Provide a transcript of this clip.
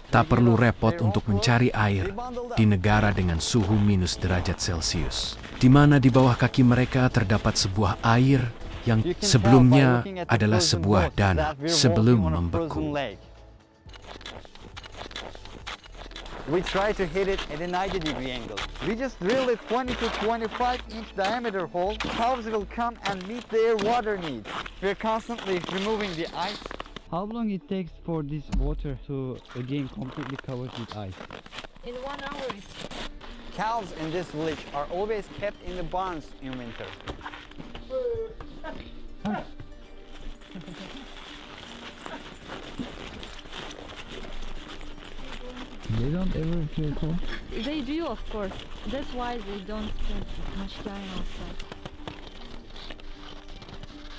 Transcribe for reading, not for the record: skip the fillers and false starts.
Tak perlu repot untuk mencari air di negara dengan suhu minus derajat Celcius, di mana di bawah kaki mereka terdapat sebuah air yang sebelumnya adalah sebuah danau sebelum membeku. We try to hit it at a 90-degree angle. We just drill a 20 to 25 inch diameter hole. Calves will come and meet their water needs. We're constantly removing the ice. How long it takes for this water to again completely covered with ice? In 1 hour. Cows in this village are always kept in the barns in winter. They don't ever feel cold? They do, of course. That's why they don't spend much time outside.